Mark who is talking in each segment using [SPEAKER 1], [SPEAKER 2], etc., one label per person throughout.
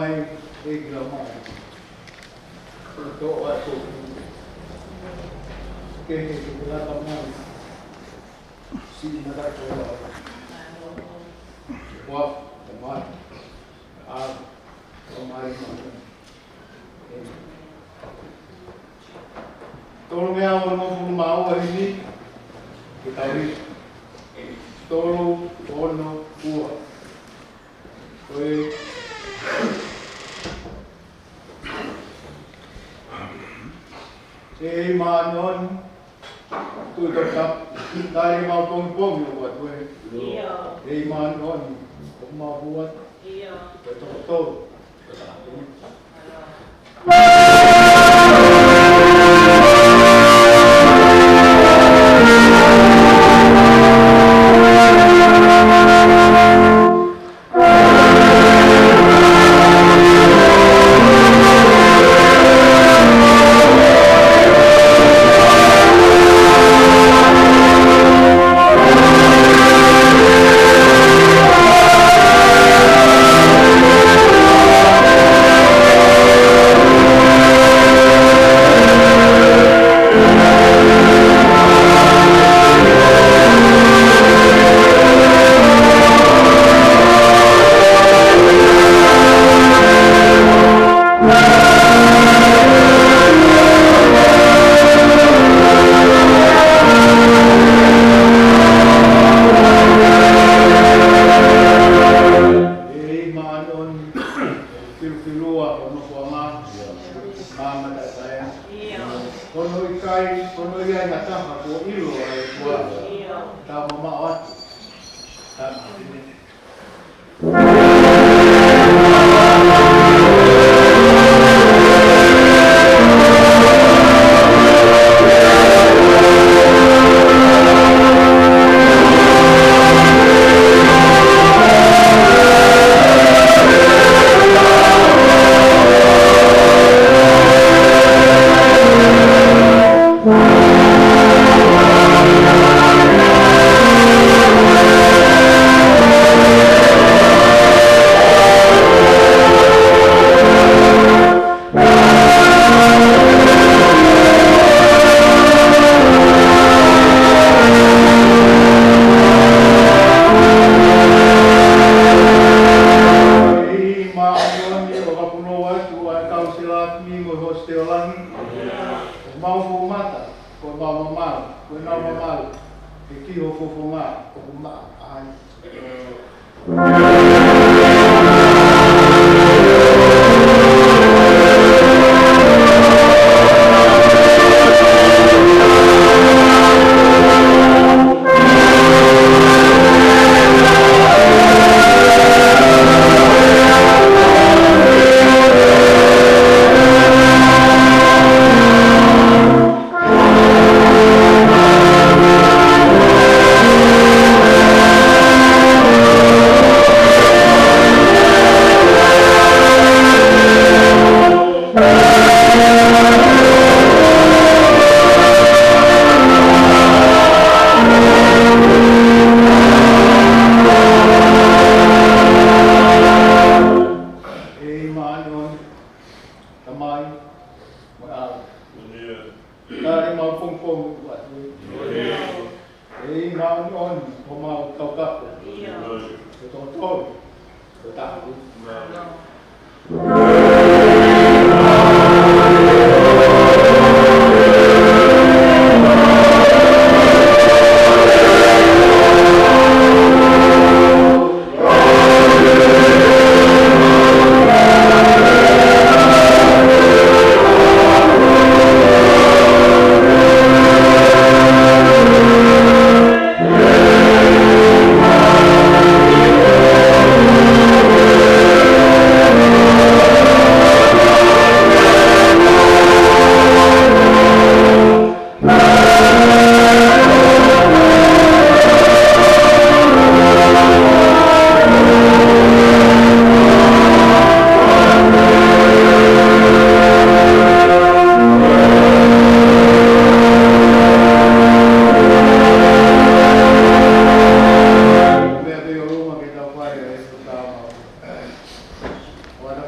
[SPEAKER 1] damay iglamay. Ito ako. Kaya kita tamay. Sinara ko. Wap, damay. Damay mo. Tolong yang orang mau hari ini kita beri tolong ono buat. Manon tu tetap dari mau pong buat gue. Iya. Manon mau buat. Iya. Betul.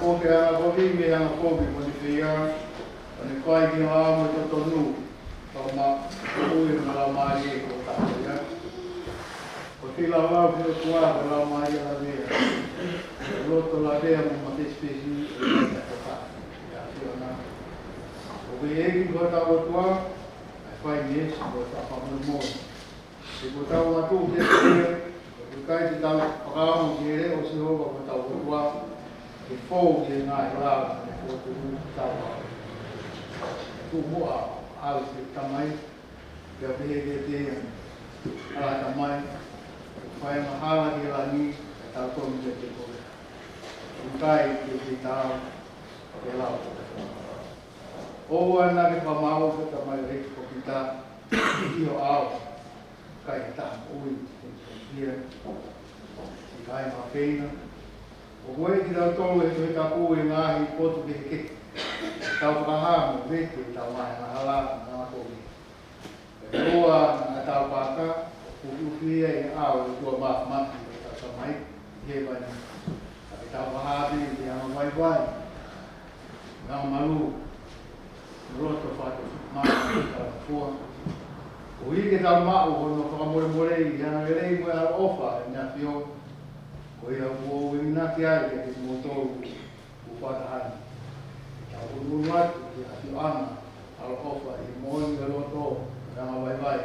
[SPEAKER 1] koke ana koke me ana koke mo ni fia ani kai ki la mo to nu pa ma o e na la mai ko ta ya ko ti la la ko tua la mai la ve lo to la ve mo ma te spesi ta ta ya ti ona o ve e ki ko ta o tua fai mes ko ta pa mo se ko ta o tu ke ko kai ti ta pa mo ke o se o ko ta o tua e fo ke na la ko tu ta tu mo a se tamai ke ve ke te ala tamai fai mahala ki la ni ta to mi te ko kai ki ta ke la o ana ke pa mau ke tamai re ko kita io ao kai ta ui dia kai ma pena o goe ki la to e ta ku e ngahi potu ke tau paha mo vete tau mai na hala na ko e roa na tau paka o fia e ao e tua ma ma ta sa mai he ba ni a tau paha bi e ama vai vai na malu roto fa ma ta fua o i ke tau ma o no fa mo mo re i ana re mo a ofa na fio o ia o i na ki ai ke mo to o fa ta o nuat ki ati ana al ofa i mo ni lo to na vai vai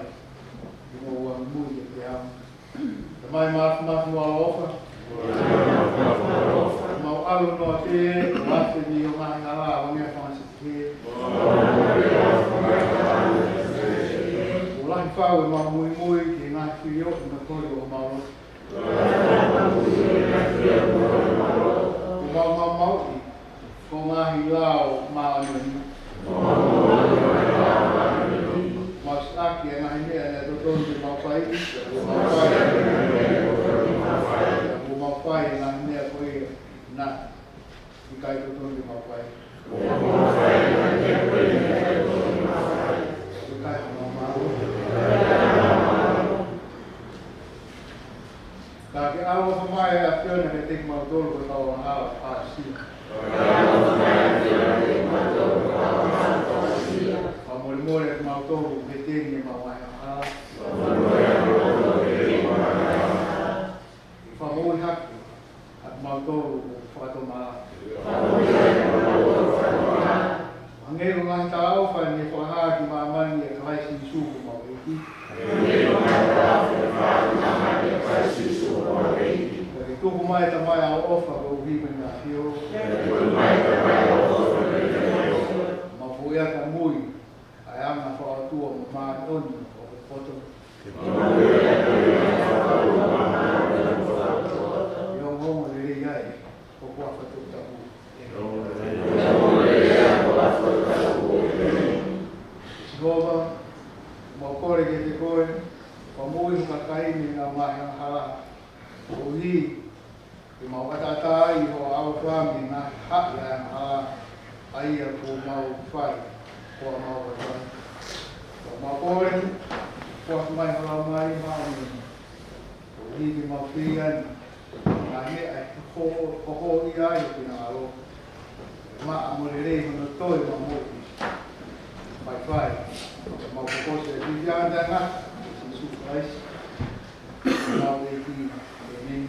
[SPEAKER 1] i mo wa mu i ke am mai ma no al ofa ma alu no te wa te ni o mai ala o ni fa se ke o lai fa o ma mu ki na ki yo na to o ma o ma ko ngahi lao maani masaki na hine na to di mapai o mapai na hine ko na ikai to di mapai ikai mama ka ke awo mai a fiona ke te ma to ko ta ona a si Amor mautou beteni mawai ha. Famoi hak at mautou fatoma. Angelo ngang tao fa ni fa ha ki maman ni kai si su ko ma iti. Tu ko mai ta mai au ofa ko vi na fio. Ma fuia ka mui. Ayam na fa tu ma on o foto. Yo mo le ai ko ko fa tu ta bu. Goba mo kore ke te koe pa mui ka kai ni na mai na hala. O hi e mau atata I ho au fami na ha ya ha ai ko mau fai. Ko mau kore ko mai hala mai mai o hi ki mau pian na he ai ko I ai ki na alo ma amore no toi ma mo vai mau ko se di ya da na su faz mau e ki nem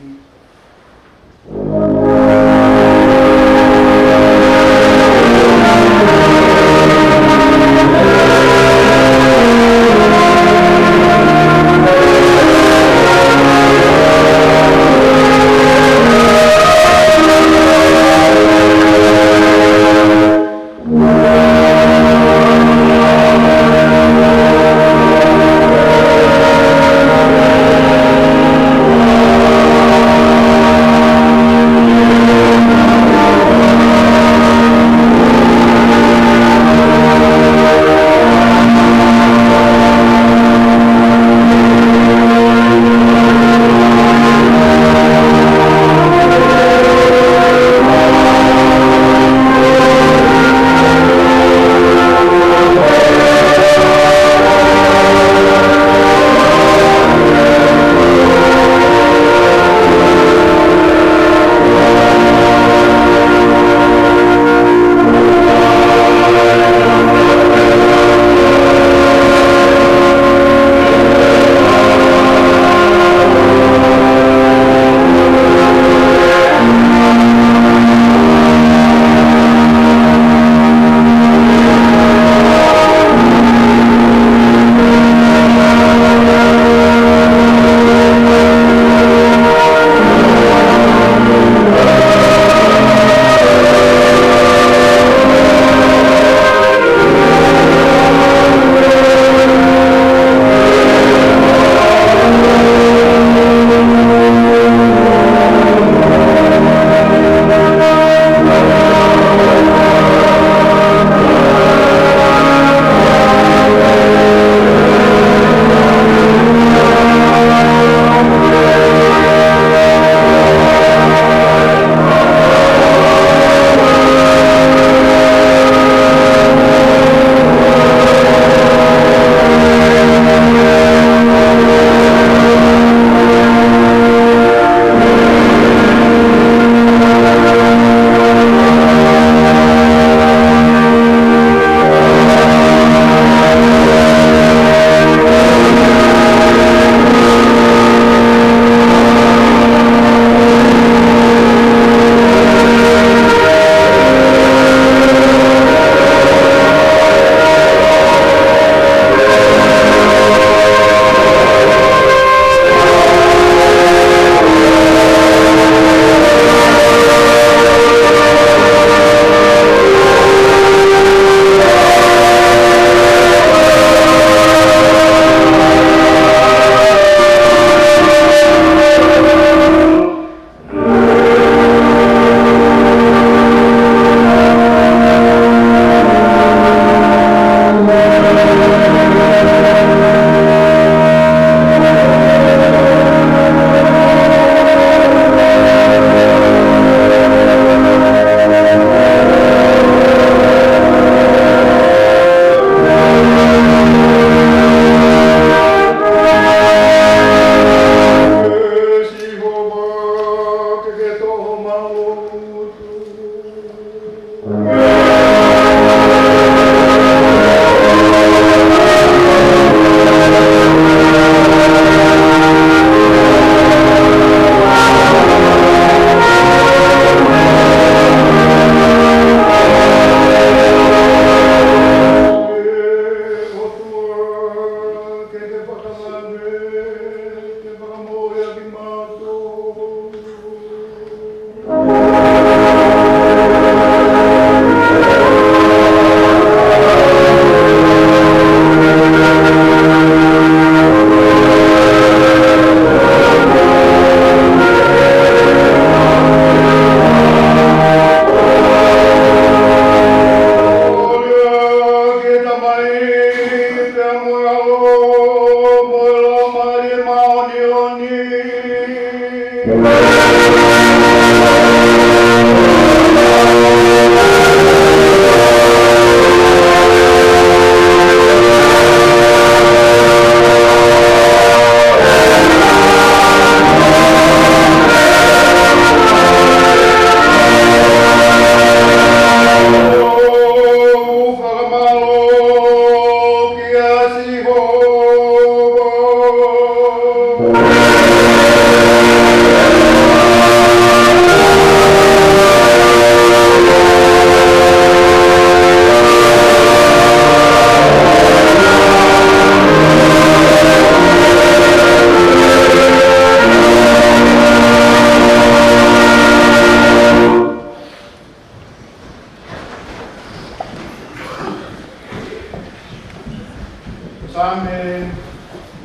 [SPEAKER 1] Same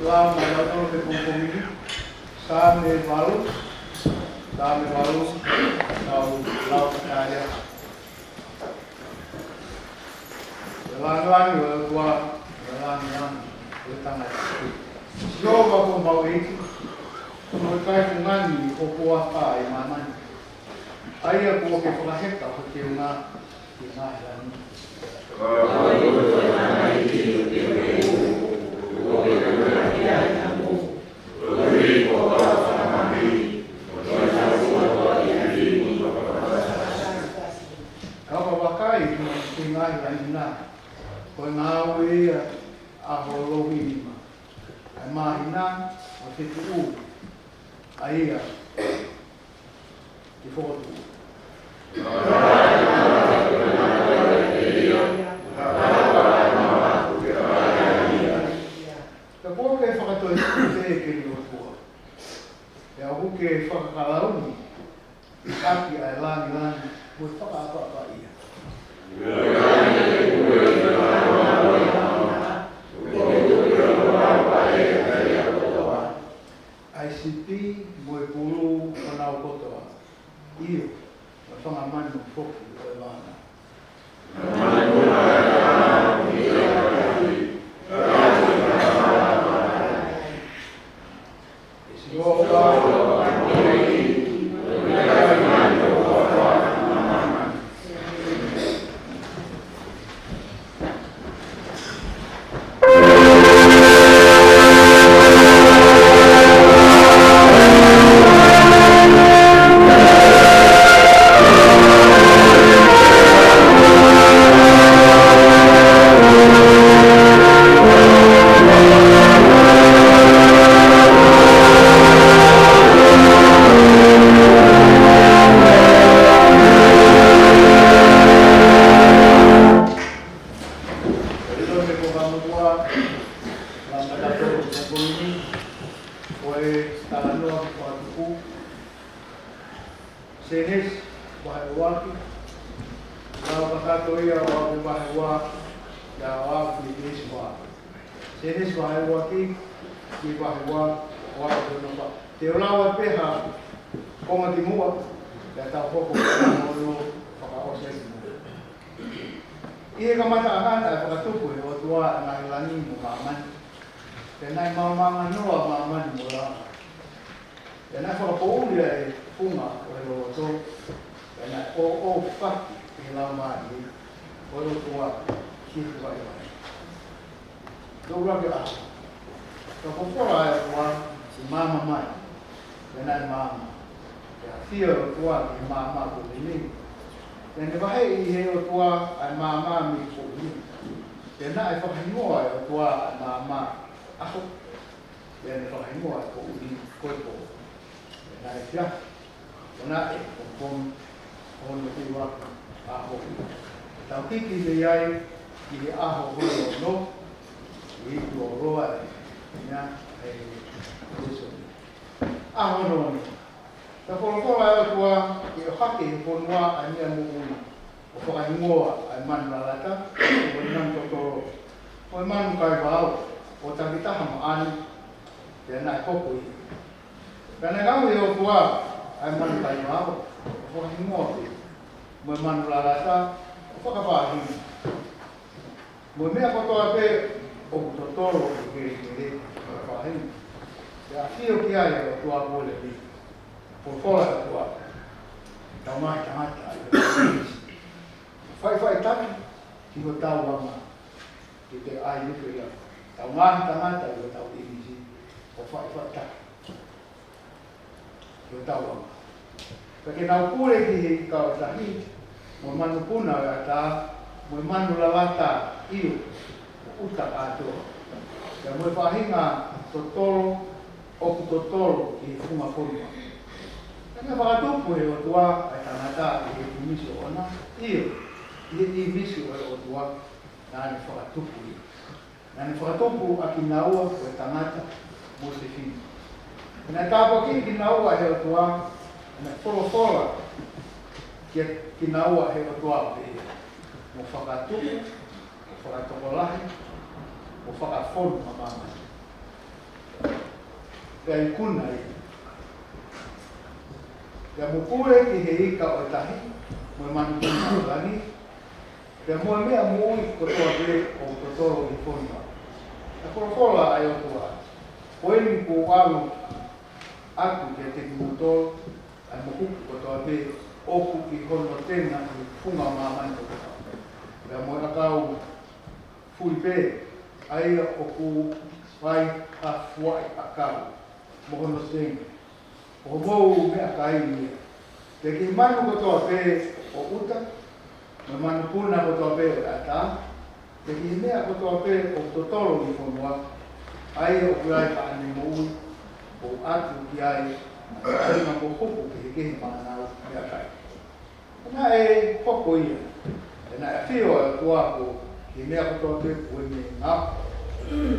[SPEAKER 1] la mandato de compromiso, same valor, lau kaya. Lang tua, lang utang lagi. Jauh aku mau itu, mereka mengani opua kai maman. Ayah aku ke pelahek tak kena dan. Kalau pakai tinggal lainnya, kalau aholo minima, mahina masih tu, ayah di foto. Kapag kay fakatoy kasi kiniluto. Ya ako kay fakakalaw ni kaki ay lang buta apa iya. ICP mo'y puro panaw ko to. Iyo, masangaman mo foki o lana. Senes bahawaki, kalau kata ia orang bahawa jawab di semua. Senes bahawaki di bahawa orang bernama. Teolawat peha, kau mati muat, data pokok mulu pakawasnya. Ia kemataan ada pakatuku, waktu anak lani mukaman, karena mama manua mama mula. Karena kalau kau dia bunga, kalau tu, karena pak lama ni, kalau tua kita bayar. Dua belas. Kalau kau ada tua, si mama mai, karena mama, Fia o tua ki mama ko ni. Tene vai I he o tua ai mama mi ko ni. Tena ai fa hingoa o tua ai mama. Aho. Tene fa hingoa ko ni ko ko. Tena ai fia. Ona e ko kon on ti wa aho. Tau kiki le ai ki aho ho no. I to roa nya e eso. Aho no. Ta folo ai tua ki o hake ko noa ai mea mo o whaka ingoa ai manu la lata o nan totoro. O manu kai wao o takitaha ma ani te ana e koko I. Kana ngau I o tua ai manu kai wao o whaka ingoa te. Mo manu la lata o whaka wāhini. Mo mea kotoa pe o totoro o kere o wāhini. Te a whio ki ai o tua pole ni. Por o tua. Tau mai tamata ai. Fai taki ki o tau wama ki te ai nuku ia. Tau mahi tangata I o tau imisi o fai taki ki o tau wama. Pake nau kure ki he kau tahi mo manu puna o ata mo manu lalata iu o uta katoa. Ia mo whahinga totoro oku totoro ki funga forma. Kaya whakatupu o tua ai tangata I he kumisi o ona iu. I misi o tua na ni whakatupu I. Na ni whakatupu a ki naua o e tangata mo se fini. Na tāpua ki naua he o tua na wholofola ki naua he o tua pe mo whakatupu, mo whakatokolahi, mo whakafonu mamama. Pea I kuna I. Pea mo kure ki he ika o tahi mo manu kuna o lani. Te moe mea mui kotoa pe o totoro I fonga. Na korokola ai o tua. Koeni ko alu aku ke te kimotoro ai mo kuku kotoa pe oku ki hono tena I funga mamani kotoa. Pea moe akau fui pe ai oku vai a fuai akau mo hono tena. O mou mea kai ni. Te ki manu kotoa pe o uta. Ma manu puna ko toa pe o ata, te ki mea ko toa pe o totoro I whanua, ai o kuai ka ane moui, o atu ki ai, ai ma ko hopo ki he kehi mānau mea kai. Nā e hoko ia, e nā e whio e tua ko ki mea ko toa pe o me ngā,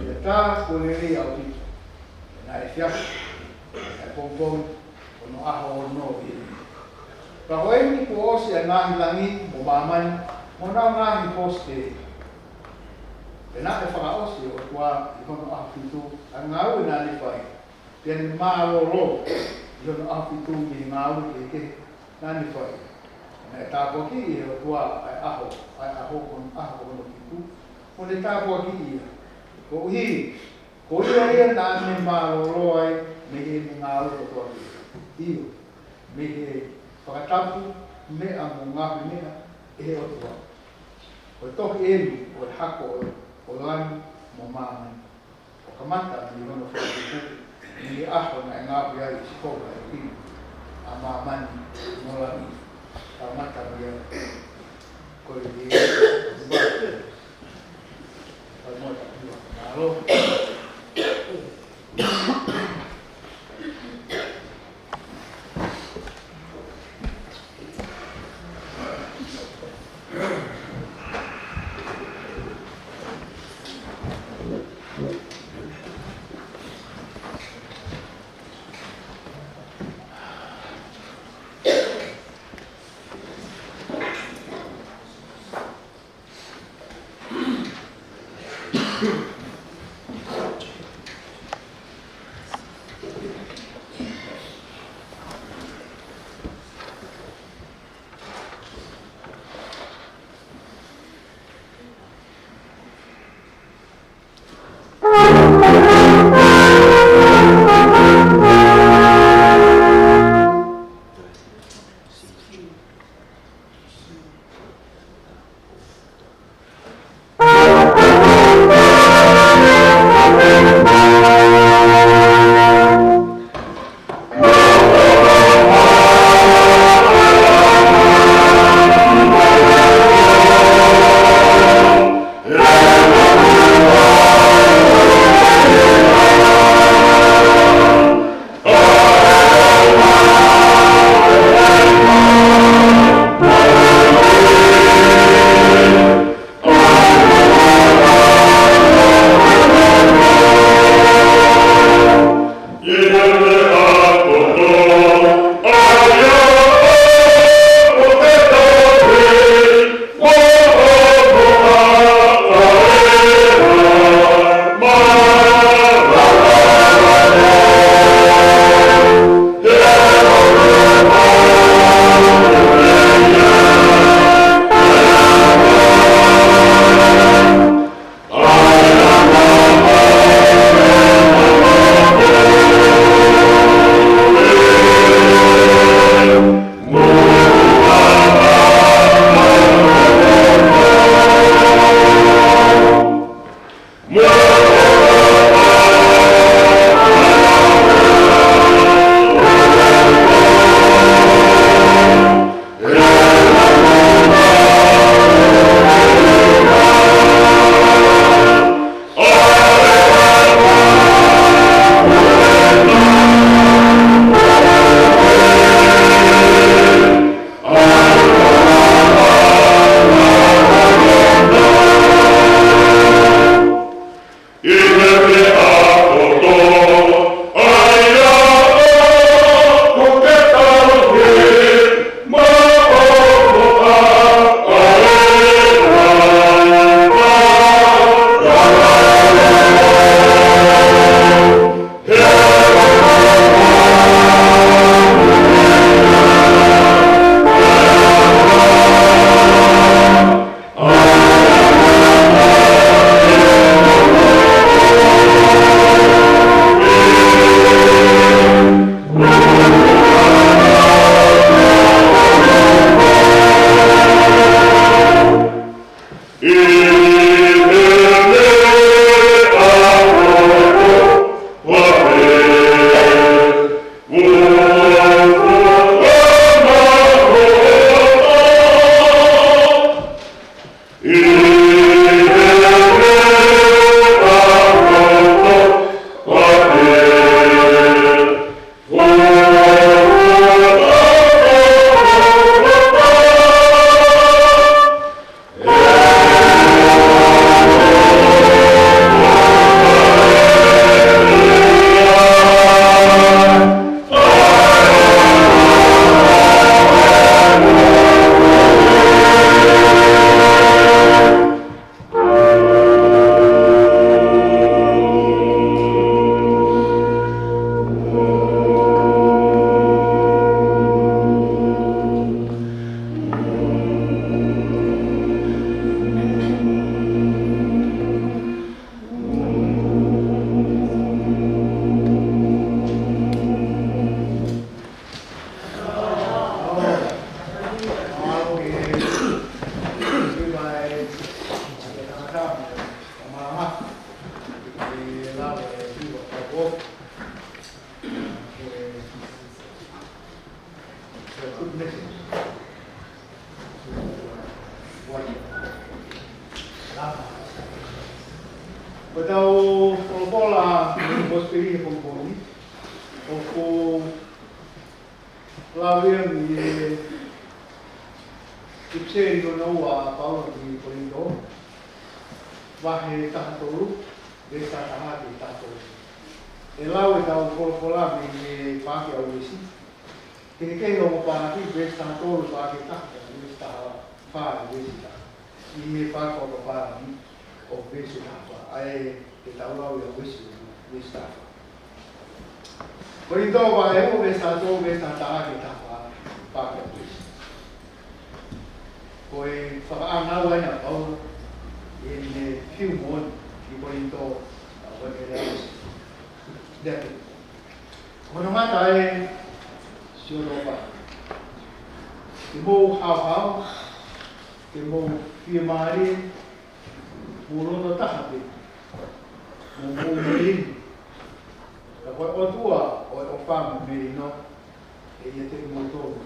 [SPEAKER 1] e tā ko le rei au tito, e nā e whiako, e pongpong, o no aho o no I. Ka hoeni ko osi a ngahi langi mo mamani, mo nao ngahi poste. E nā e whaka osi o tua I hono ahafitu, a ngau I nani whai. Pia ni māroro I hono ahafitu ki ngau ki ke nani whai. Nā e tāpua ki I o tua ai aho hono kitu. Mo ne tāpua ki I. Ko uhi, ko ia nani māroro ai, me he ni ngau o tua ki. Iyo, me he whakatapu mea mo ngahi mea e o tua. O toki elu o hako o lani mo mamani. O kamata ni hono whakatupu ni aho na ngahi ai sikoga e ki a mamani mo lani. Kamata ni ai kore ni e mbate. Kamata ni Nalo. Então, o bola no hospital com boni, o lá vem e ipseri no a Paulo de Corinto, vai tanto, desta tarde tanto. E lá o então lá vem pague ao isso. Que o para aqui desta todo pague tanto, desta faz desta. E pague o para mim, o beijo da aí que está lá o beijo desta. Por então vai o beijo todo beijo da tarde tá pague ao isso. Pois falar na hora na Paulo em filme e por então vai ver deve. Quando mata é Europa. Que bom hau que bom filmari puro tá happy. Bom merin. Agora o tua o fama merino e tem muito.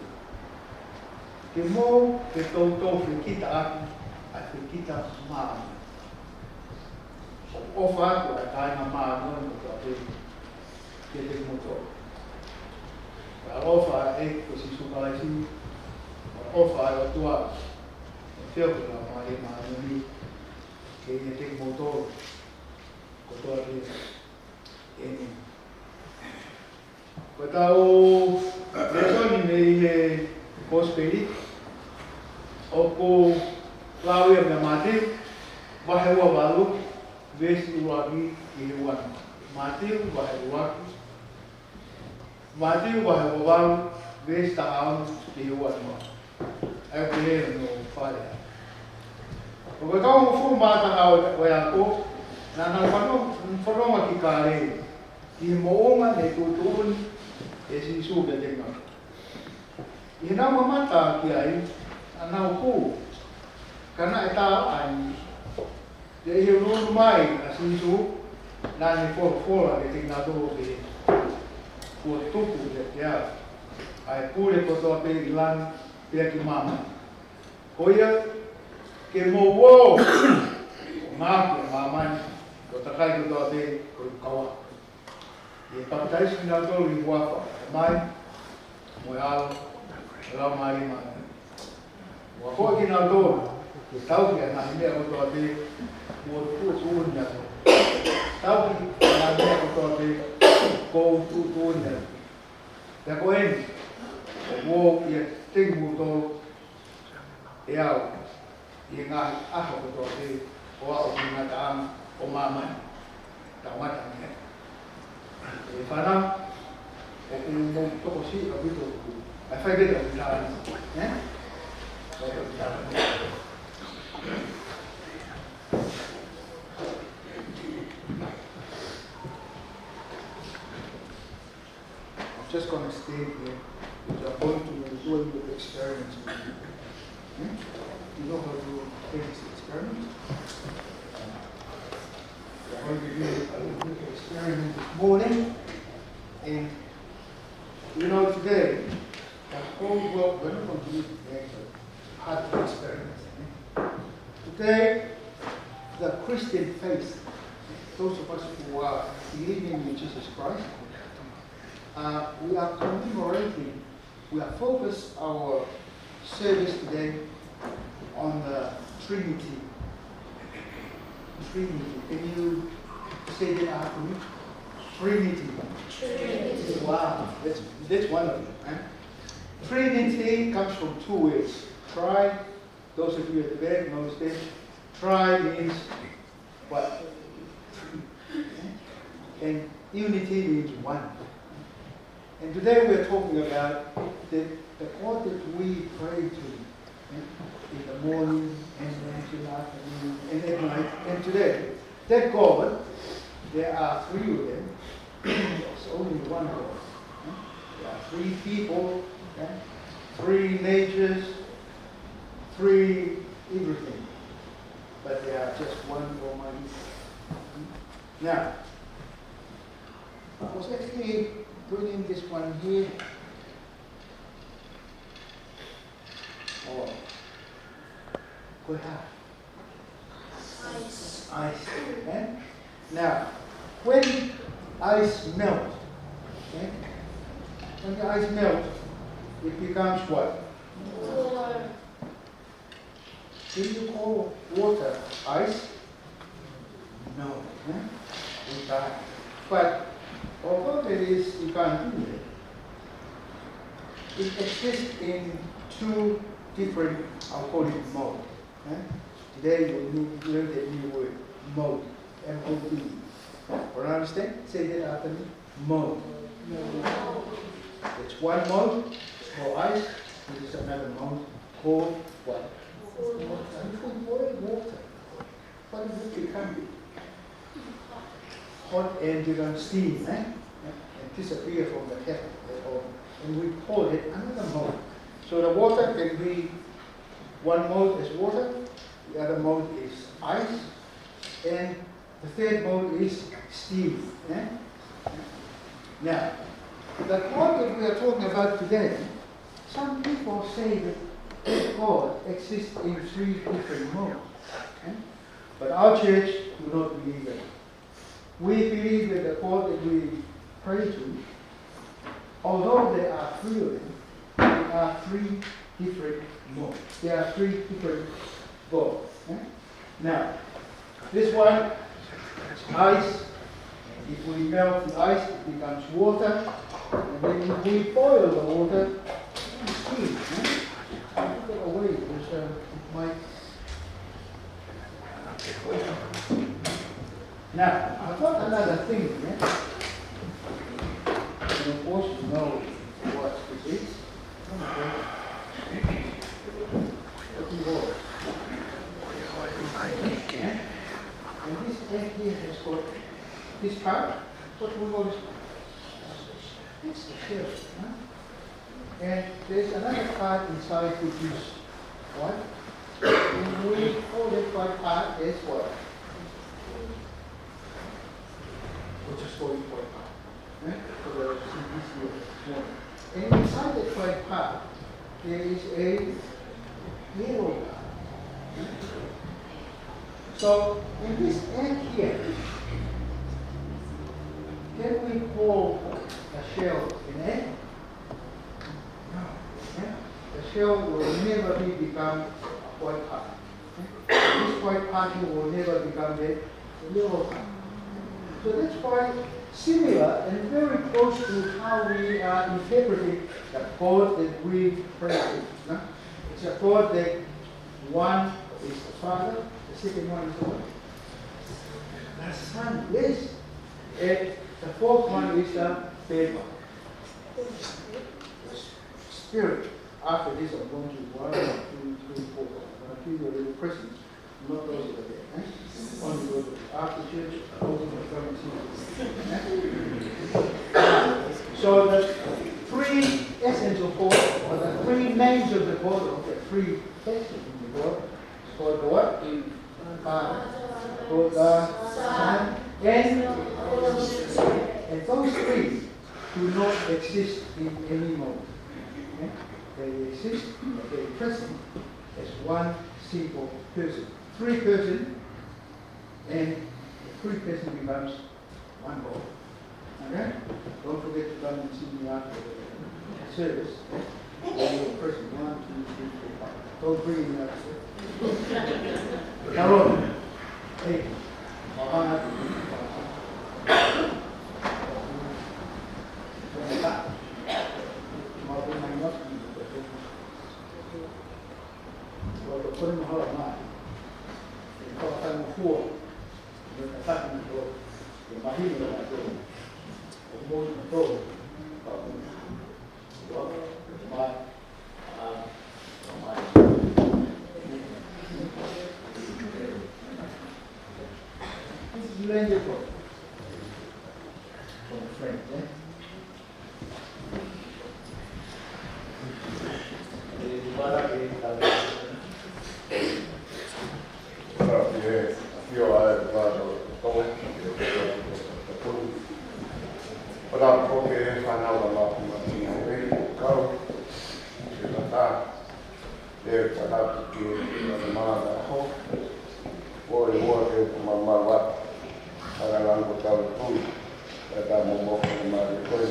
[SPEAKER 1] Que bom que todo kita a kita mal. O fato é que a mal não que tem muito. A ofa é que se supalaisi, a ofa é a tua filtra, mas que tem motor, que tua vida é. Então, depois me hospedei, o lá eu me matei, vai o valor, vê se o aqui e o ano, matei vai o aqui. Mati vai voar vez tahun di luar Aku boleh no fare. Porque então fui mata na oiaco na fono aqui kare e moonga ne tutun esse suga de não. E não mata aqui aí não ku karena eta ai de eu não mai assim su na ne for de tingado de o tupu de ya ai pure ko to pe lan pe ki mama oia que movo na mama ko takai ko te ko kawa e papai final do linguafa mai moal la mai mai o ko ki na do que tau que na me ko to te mo tu unya tau ki na me ko to te ko tutunya ya koen o ia tengu to ia inga aho to te o a inga ta o mama ta mata ne e fana o mo to si a bito a fai beta ta né just going to stay here, which are going to do a little experiments with you. You know how to take this experiment? We're going to do a little experiment this morning. And you know, today, the whole world, we're not going to do it hard experiments. Today, the Christian faith, those of us who are believing in Jesus Christ, we are commemorating, we are focused our service today on the Trinity. Trinity. Can you say that after me? Trinity. Trinity. Wow, that's wonderful. Eh? Trinity comes from two words. Tri, those of you at the back know this. Tri means what? And unity means one. And today we're talking about the God that we pray to in the morning and in the afternoon and at night. And today, that God, there are three of them. There's only one God. There are three people, three natures, three everything. But they are just one Almighty. Now, I was actually putting this one here. Oh, go ahead. Ice. Eh? Now, when ice melts, okay? When the ice melts, it becomes what?
[SPEAKER 2] Water.
[SPEAKER 1] Do you call water ice? No. We can't. But although there is, you can't do it, it exists in two different, I'll call it mode. Today we learn the new word, mode. M-O-D. You understand? Say that after me. Mode. It's one mode for ice. This is another mode called what? If we boil water, what does it become? Hot and become steam, and disappear from the kettle at all. And we call it another mode. So the water can be, one mode is water, the other mode is ice, and the third mode is steam. Now, the God that we are talking about today, some people say that God exists in three different modes. But our church do not believe that. We believe that the God that we pray to, although there are three of them, there are three different modes. There are three different gods. Now, this one, ice. If we melt the ice, it becomes water. And then if we boil the water, it's steam. Put it away because it might. Now, I've got another thing here. And of course, you know what this is. And this egg here has got this part. What we call this? It's the shell. And there's another part inside which is what? And we call that part as what? We'll just call it white part. So this here. And inside that white part, there is a yellow part. So in this egg here, can we call a shell an egg? No. The shell will never become a white part. This white part here will never become a yellow part. So that's why similar and very close to how we are interpreting the God that we pray to. It's a God that one is the Father, the second one is the what? The Son, yes. And the fourth one is the third one. The Spirit. After this, I'm going to 1, 2, 3, 4. I'm going to give you a little present. Not those over there. Only those after church, those in the front seat. So the three essence of God, or the three names of the God, of the three essence of the God, is called the what? Father. Called the Son. And those three do not exist in any mode. They exist, they are present as one single person. Three person, and the three person becomes one God. Okay? Don't forget to come and see me after the service. One more person. 1, 2, 3, 4, 5. Don't bring me up. Now, 8.
[SPEAKER 2] pagalang ko tao ito. Kaya mo ko na marikoy.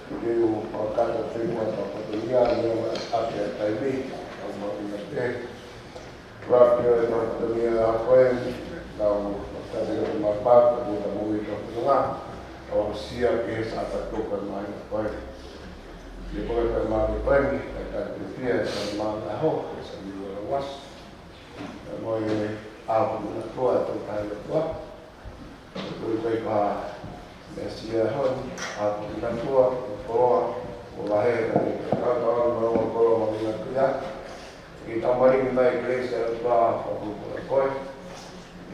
[SPEAKER 2] Hindi yung pagkakatating mo sa patuloyan yung ate at taimi. Ang mga pinagde. Rapio ito ang patuloyan ako yun. Now, magsabi ko mapag, nabuta mo ito ang tulungan. O siya kesa at tukan mga ito. Di po kayo marikoy. Nagkakitiya sa mga aho. Sa mga lawas. Mo yung ako na tua itong tayo tua. Ito kayo ka mesiyahon. Ako na tua. Koroa. Ulahe. Kakaroon mo ang koroa mga kuya. Kita maling na iglesia tua. Pagkukulang koy.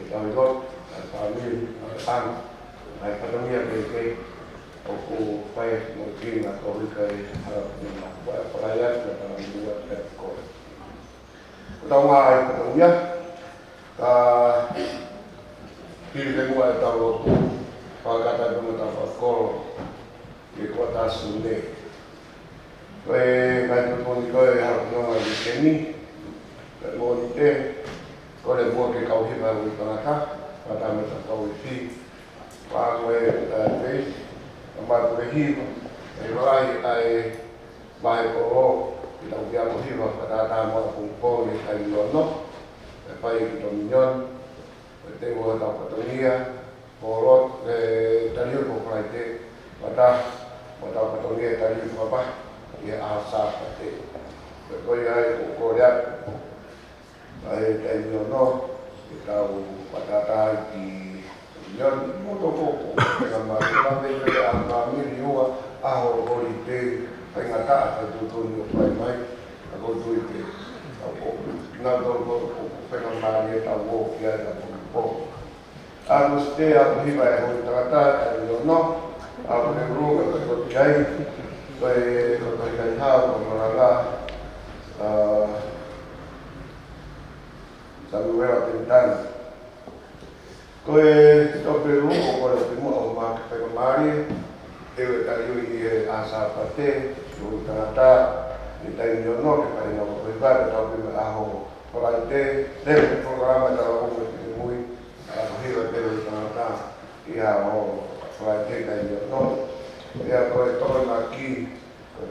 [SPEAKER 2] Kita hilot. At pamil. Ang ay panunya kay Oku kay mungkin atau kay harap nila. Pagayat na parang buwan kay ko. Utaw nga ay panunya. Pilih mo ay tawag pagkatag mo tapos ko ikuatas sunde. Kaya kahit po ni ko ay harap nung ay kini. Kaya mo nite. Ko ay mo kay kauhiba mo ipanaka. Patama sa kauhibi. Pagwe ay magulihib. Ay maray ay bahay ko ilang diya mo hiba. Patatama kung po ni tayo no. Pai dominion, te wo ta patonia, porot taliu ko praite, mata patonia taliu papa, ya asa pate. Ko ya ko ya, ai tayo no, ikaw patata di dominion mo to ko, kama mabay na ang pamilya yo aho bolite, ay ngata at tutuyo pai mai, ako tuite. Nado ko fenomena tawo kaya na po. Agos te ako hiba ko trata ano no. Ako ne ruga ko kay ko kay ha ko marala sa lugar tintan. Ko to peru ko timo o ma ko mari e tayo i asa pate ko trata ita yo no que para no privar to aho Korante, deve programa da UNO que muito a corrida pelo Canadá e a korante da UNO e a corretora aqui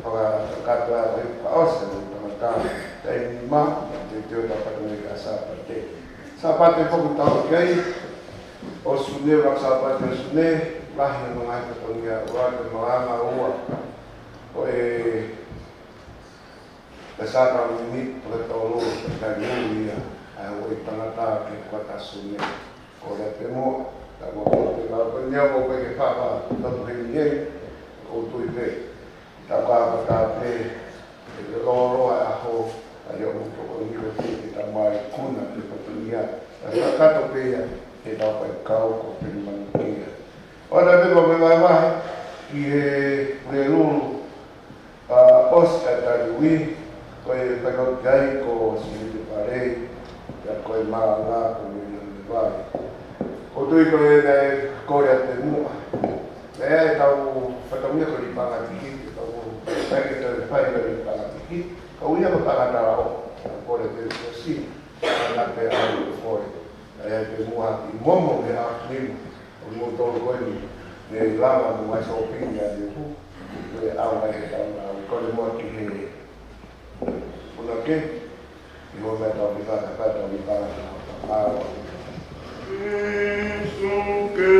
[SPEAKER 2] para cada país no Canadá tem uma de toda a família sapate pouco tal que o suneu a sapate suneu lá no mais da família lá no Mama Rua foi Sa ta ni pretolo ta ni a o itangata ke kwata sune ko le temo ta mo te la penya mo pe ke pa ta pe ni o tu pe ta pa ta pe e lo a ho a yo mo ko ni ko ti ta mai kuna te oportunidad ta ka to pe ya e ta pa ka ko pe man ki ora pe mo me vai ki e lu os ta lui Koe pagod gay ko sinili pare ya koe mala ko ni vai o tui koe dai korea te mu e tau patamia ko di pangati tau pagi te pai di pangati ko ia ko pagata o koe te si na te ai ko e te mu ha i momo me a ni o mo to ko ni ne lava mo mai so pinga di hu e a mai ta na ko le mo ki he Porque eu vou meter o bico na pata, o bico na água. Isso que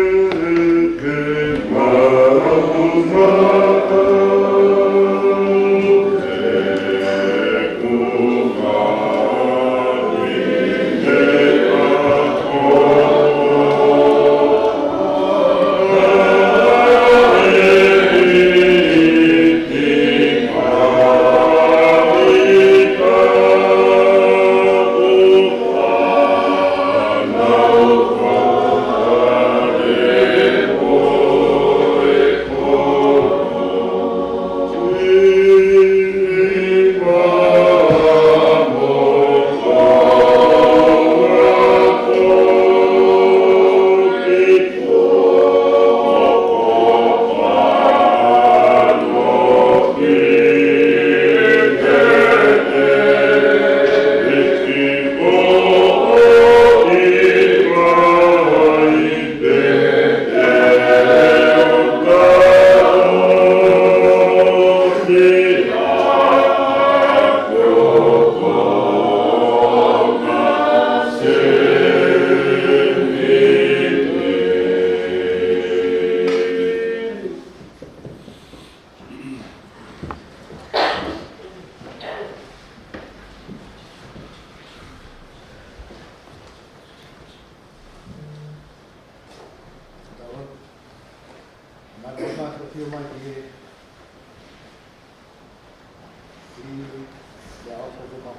[SPEAKER 1] kia mai ki ya o ko ko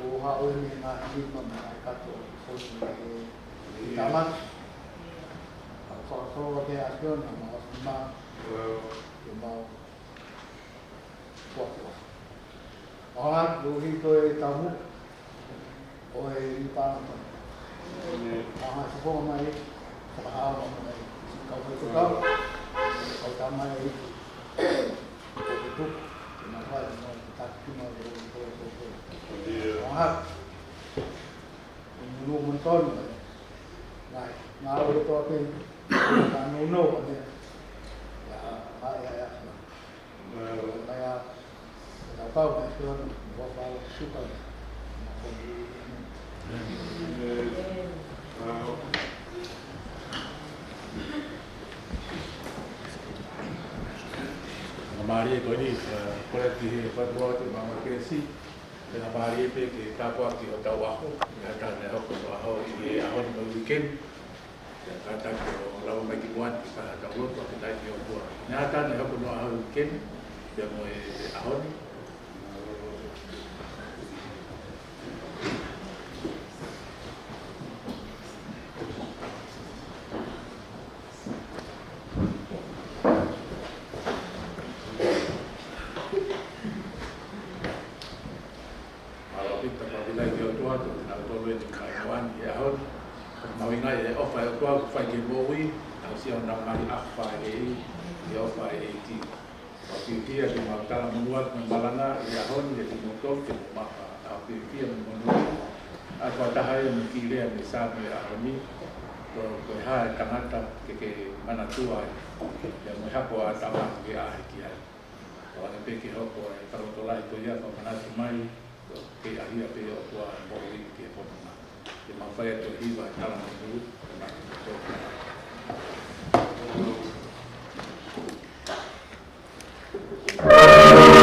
[SPEAKER 1] o ha o ni na ni ma mai ka to ko ni taman so ke a ko na ma ma ko ora do ri to e tamu o e ni pa ah so ko mai ka ha ma mai ka ko ka ka mai itu kenapa tak cuma itu mahal menunggu menton nah ngaruh itu apa kan nuno ya kayak apa kan bapak suka
[SPEAKER 3] Mari ko ni kolektif patro ti mama kesi na mari pe ke kapwa ki o tawa ko ya ta ne ko ho i ahon no weekend ya ta ko lawo mai ki wan ki ka ta lo ko ta ki o ko na ta ne ko no ho weekend ya mo ahon fai ke moi au si ona mari afa e ofa e ti o ki kia ki makala manuat ng balanga i ahon e ki motor ke mapa au ki kia manuat a kwa tahai ang kile ang isabi ahoni ko ha tangata ke manatua ya mo hapo atama ke a ki ai o ne pe ki hopo e tarotolai to ia pa manatu mai ke ahia pe o tua mo i ke potona ke mafai to hiva tala manu
[SPEAKER 4] Thank you.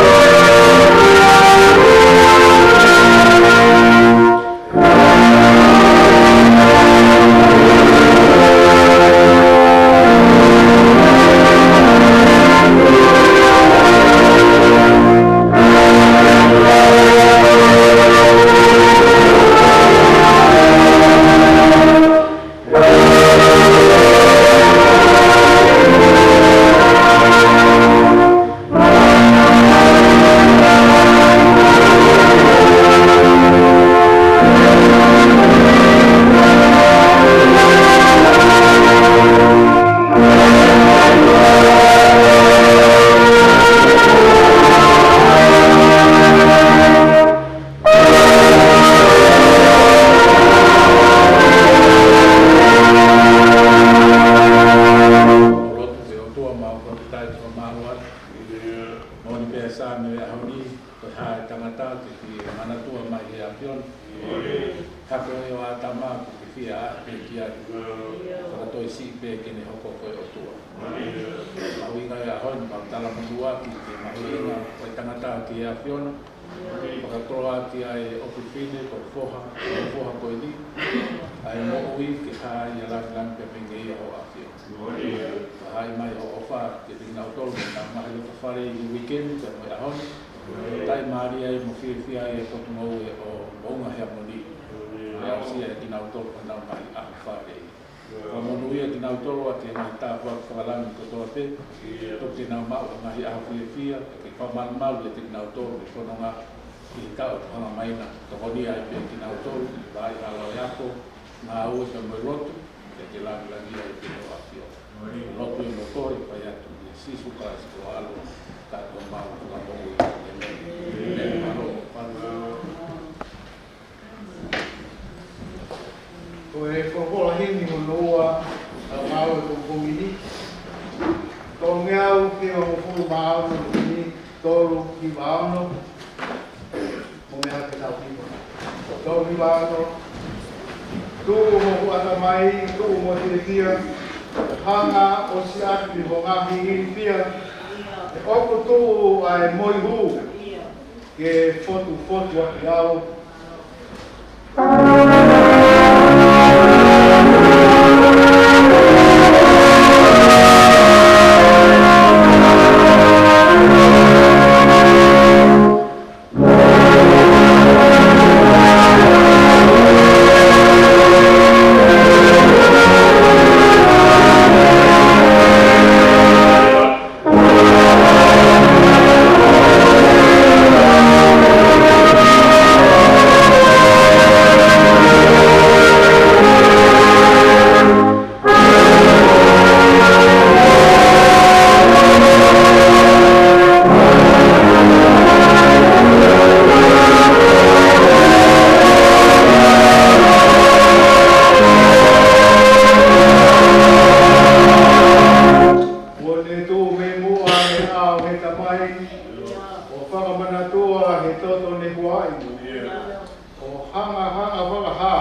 [SPEAKER 1] O hanga whakaha.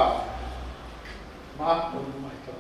[SPEAKER 1] Ma'ako ni mai tau.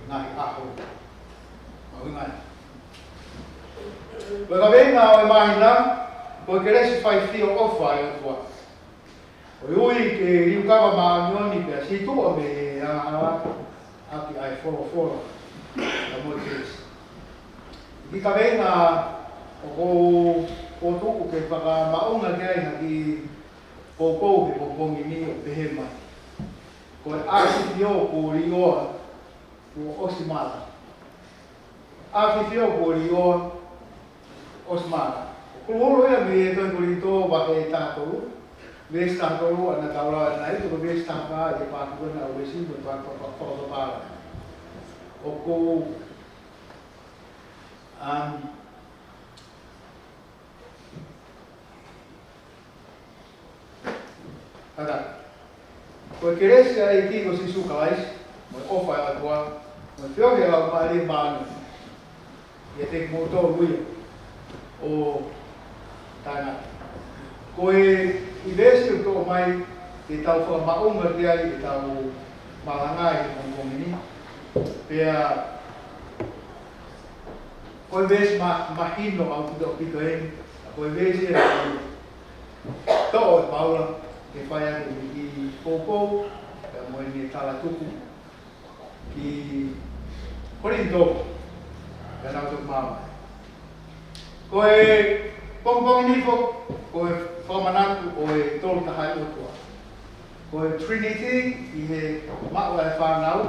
[SPEAKER 1] ngahi aho. Maungai. Waka venga o e mahina, ko ke resi fai fio ofa e o tua. O ui ke riu kawa maa nioni pia si tua me a api ai folo. A mo kesi. Ki ka venga o tuku ke whaka maunga kei haki kou ke popongi ni o pehe mai. Ko e asi fio ko rioa ko osimala. Asi fio ko rioa osimala. Ko holo ea me e toi kurito wake e tātou. Ves tātou ana taura ana i tuko ves tāpā e pātukana o wesi mo whakapāra. O ko Kata, ko ke resi ai ki ko si sukalais, mo ofa e atua, mo whiohe au maare maanu. E te mo tō ruia o tāna. Ko e i vesi o tō mai, e tau wha maunga te ai, e tau malangai e mongomini. Pea, ko e vesi mahino au pito eni, ko e vesi e tō e maula, ke whai ake ki kōpou, ka moe ni tala tuku, ki Korinto, ka nau tuku māma. Ko e pongpongi nifo, ko e whamanatu o e tolu tahai otua. Ko e Trinity, i he maua e whanau,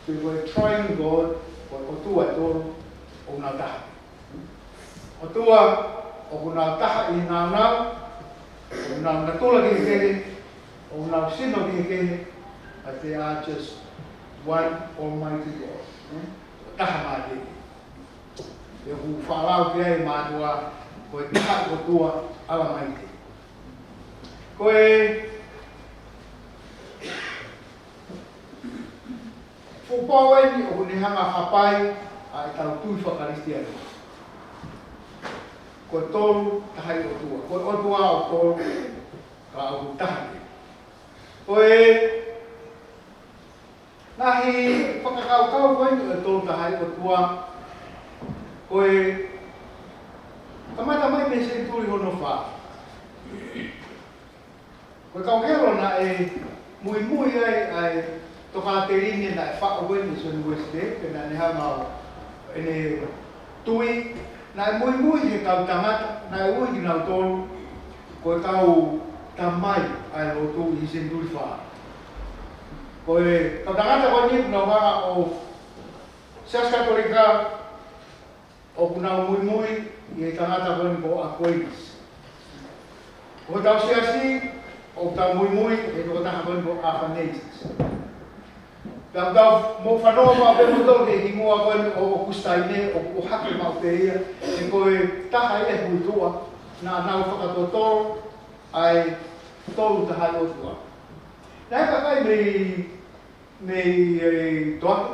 [SPEAKER 1] ko e Triune God, ko e otua e tolu o ngā taha. Otua o ngā taha i ngā nau, o nau natula ki kehe, o nau sino ki kehe, but they are just one Almighty God. Taha mā te. E hu whaalau ki ai mātua, ko e taha o tua ala mai te. Ko e whupau eni o ne hanga hapai a e tau tui whakaristiano. Ko tolu tahai o tua. Ko o tua o tolu ka au tahai. Ko e nahi whakakau koe o tolu tahai o tua. Ko e kamata mai me se tuli hono wha. Ko e kaukero na e mui ai toka te ringi na e wha o weni soni weste. Pena ne hanga ene tui. Na e mui he kau tangata, na e ui ki nau tolu, ko e kau tamai ai lotu i sen tuli wha. Ko e kau tangata ko ni kuna wanga o Seas Katolika, o kuna mui i e tangata ko ni ko Aquinas. Ko tau Seasi, o tau mui e ko tangata ko ni ko Athanasius. Kau mo whanoa mā pemoto ke ki mua koe o kustaine, o hake mā peia, e koe taha e hui tua, nā nau whakatotoro, ai tolu tahai o tua. Nā ka kai mei toaku,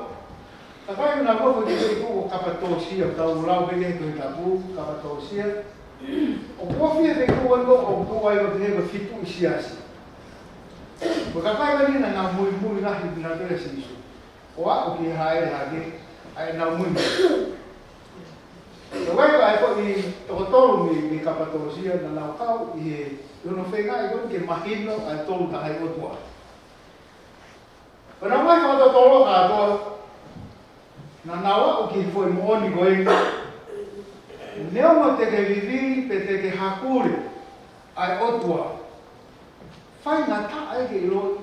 [SPEAKER 1] ka kai una kofo ki te kuko kapatosia, tau lau peke koe tapu, kapatosia, o kofi e te kuko o kuko ai o te heko fitu i siasi. Ko ka kai wani na ngā mui ngahi pina tere si isu. O a o ki haere hake, ai ngā mui. Ko kai ai ko i toko tolu mi kapatosia na nau kau i he yono whenga i koni ke mahino ai tolu tahai o tua. Ko nā mai whata tolo ka toa, na nawa o ki foi mooni koe, neo mo te ke viviri pe te ke hakure ai o tua. Whai ngā taa e ke ilo,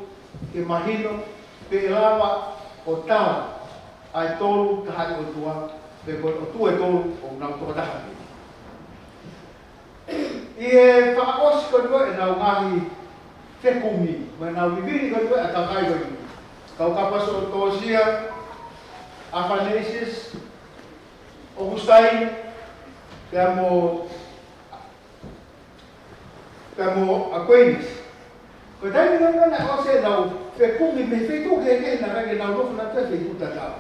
[SPEAKER 1] ke mahino, pe lawa o tau, ai tolu tahai o tua, pe koe o tua e tolu o nau toka taha. I e whakaosi koe koe e nau ngahi whekumi, me nau viviri koe koe a kakai koe. Kau kapaso o Tosia, Athanasius, Augustine, pea mo Aquinas. Ko dai ni na o se nau fe kumi me fe tu ke na ra ke nau no na te fe tu ta ta.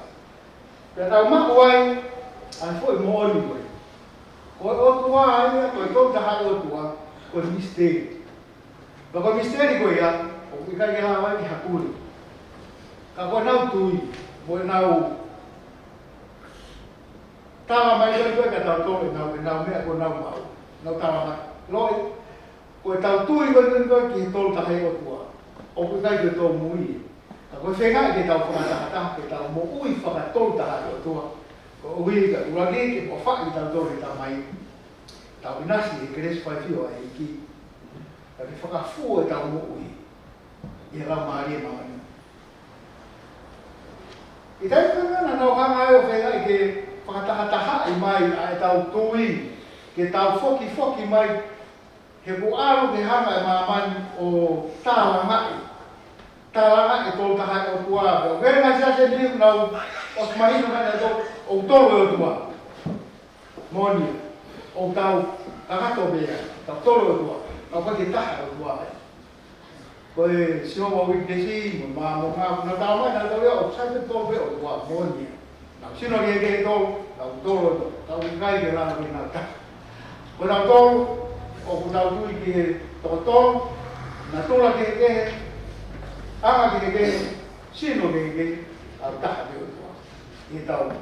[SPEAKER 1] Pe tau ma wai an foi mo ni ko. Ko o tua ai ko to ta ha o tua ko misteri. Ko misteri ko ya o ka ke ha wai ki hakuri. Ka ko nau tui, mo nau Tala mai ko ka tau to na me ko na mau. Na tala mai. Loi ko tau tui ko ki tol ta hai o tua. O ko kai ko to mui. Ta ko fenga ke tau ta ke tau mo ui fa tol ta hai o tua. Ko ui ka uragi ke po fa i tau to ta mai. Tau inasi e kres fa fio ai ki. Ta ke fa fu e tau mo ui. I ra mari ma. I tai kana na hanga o fenga ke whakatahataha i mai a e tau tui, ke tau foki mai, he buaru ke hanga e mamani o tālangai. Tālangai e tō taha o tua. O kere ngai sase niu nau o smahino mai o tolo o tua. Moni, o tau kakato bea, tau tolo o tua. Tau kake taha o tua. Koe sio wa wikesi, mo ngā na tau mai na tau ia o sase tō bea o tua. Moni. Nau sino ke tō, tau tolo, tau kai ke rana ki nā ta. Ko tau tolo, o ko tau tui ki tō tolo, na tōla ke anga ke sino ke au taha ki o tua. I tau,